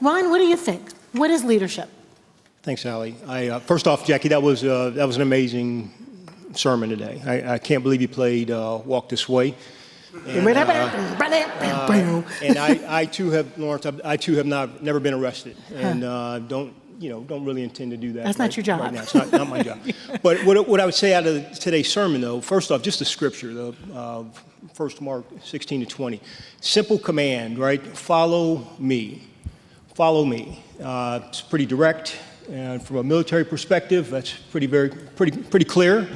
Ron, what do you think? What is leadership? Thanks, Allie. First off, Jacqui, that was an amazing sermon today. I can't believe you played Walk This Way. And I too have, Lawrence, never been arrested, and don't really intend to do that. That's not your job. Right now. It's not my job. But what I would say out of today's sermon, though, first off, just the scripture, the 1 Mark 16-20, simple command, right? Follow me. Follow me. It's pretty direct, and from a military perspective, that's pretty clear.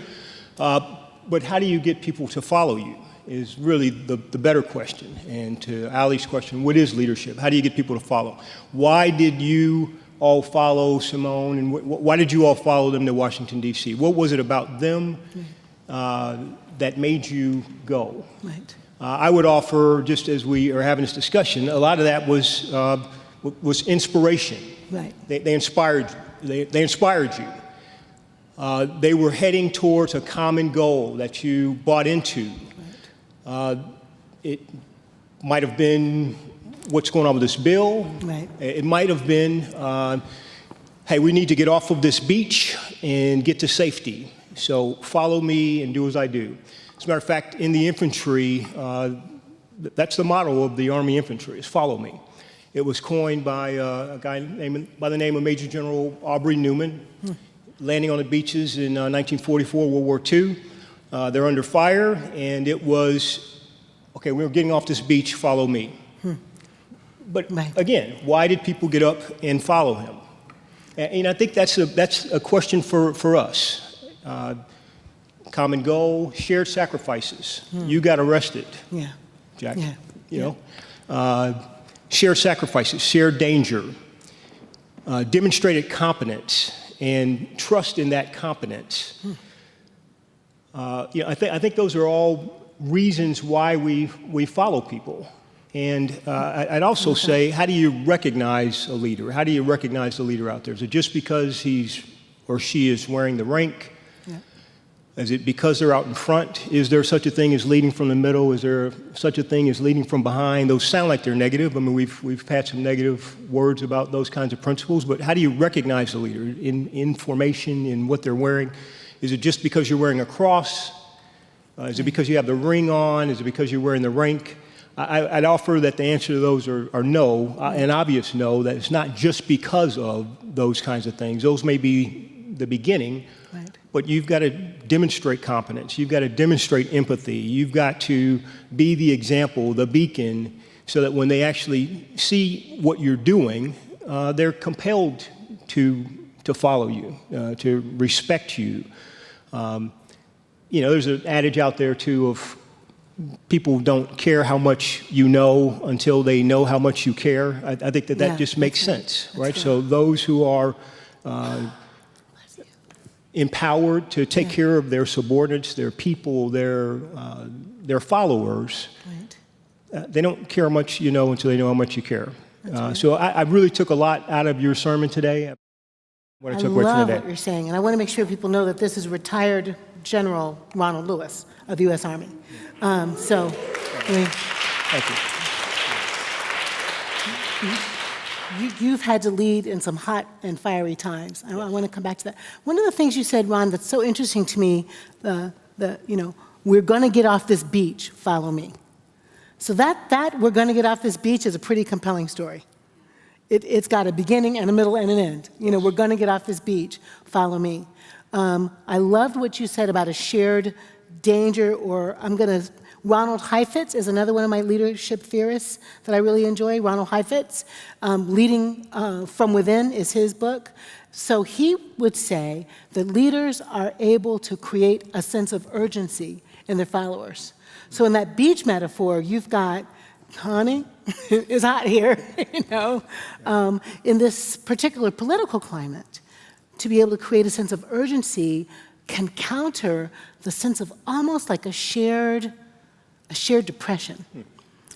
But how do you get people to follow you is really the better question. And to Allie's question, what is leadership? How do you get people to follow? Why did you all follow Simone, and why did you all follow them to Washington, D.C.? What was it about them that made you go? Right. I would offer, just as we are having this discussion, a lot of that was inspiration. Right. They inspired you. They inspired you. They were heading towards a common goal that you bought into. Right. It might have been what's going on with this bill. Right. It might have been, hey, we need to get off of this beach and get to safety. So follow me and do as I do. As a matter of fact, in the infantry, that's the motto of the Army infantry, is follow me. It was coined by a guy by the name of Major General Aubrey Newman, landing on the beaches in 1944, World War II. They're under fire, and it was, okay, we're getting off this beach, follow me. But again, why did people get up and follow him? And I think that's a question for us. Common goal, shared sacrifices. You got arrested, Jack. Yeah. You know, shared sacrifices, shared danger, demonstrated competence, and trust in that competence. I think those are all reasons why we follow people. And I'd also say, how do you recognize a leader? How do you recognize the leader out there? Is it just because he's or she is wearing the rank? Yeah. Is it because they're out in front? Is there such a thing as leading from the middle? Is there such a thing as leading from behind? Those sound like they're negative. I mean, we've had some negative words about those kinds of principles, but how do you recognize the leader in formation, in what they're wearing? Is it just because you're wearing a cross? Is it because you have the ring on? Is it because you're wearing the rank? I'd offer that the answer to those are no, an obvious no, that it's not just because of those kinds of things. Those may be the beginning, but you've got to demonstrate competence. You've got to demonstrate empathy. You've got to be the example, the beacon, so that when they actually see what you're doing, they're compelled to follow you, to respect you. There's an adage out there, too, of people don't care how much you know until they know how much you care. I think that just makes sense, right? So those who are empowered to take care of their subordinates, their people, their followers, they don't care how much you know until they know how much you care. So I really took a lot out of your sermon today. I love what you're saying, and I want to make sure people know that this is retired General Ronald Lewis of the U.S. Army. Thank you. You've had to lead in some hot and fiery times. I want to come back to that. One of the things you said, Ron, that's so interesting to me, we're going to get off this beach, follow me. So that we're going to get off this beach is a pretty compelling story. It's got a beginning and a middle and an end. We're going to get off this beach, follow me. I loved what you said about a shared danger, or Ronald Heifetz is another one of my leadership theorists that I really enjoy, Ronald Heifetz. Leading from Within is his book. So he would say that leaders are able to create a sense of urgency in their followers. So in that beach metaphor, you've got, honey, it's hot here, in this particular political climate, to be able to create a sense of urgency can counter the sense of almost like a shared depression.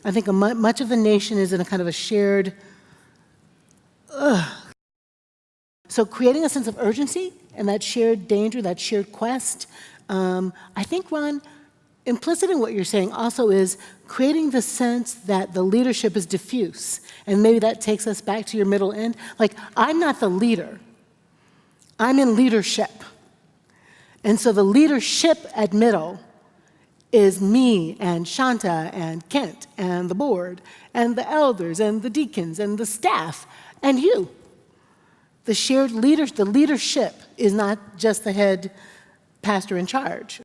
I think much of the nation is in a kind of a shared, So creating a sense of urgency and that shared danger, that shared quest, I think, Ron, implicit in what you're saying also is creating the sense that the leadership is diffuse. And maybe that takes us back to your middle end. Like, I'm not the leader. I'm in leadership. And so the leadership at middle is me and Shanta and Kent and the board and the elders and the deacons and the staff and you. The shared leadership is not just the head pastor in charge.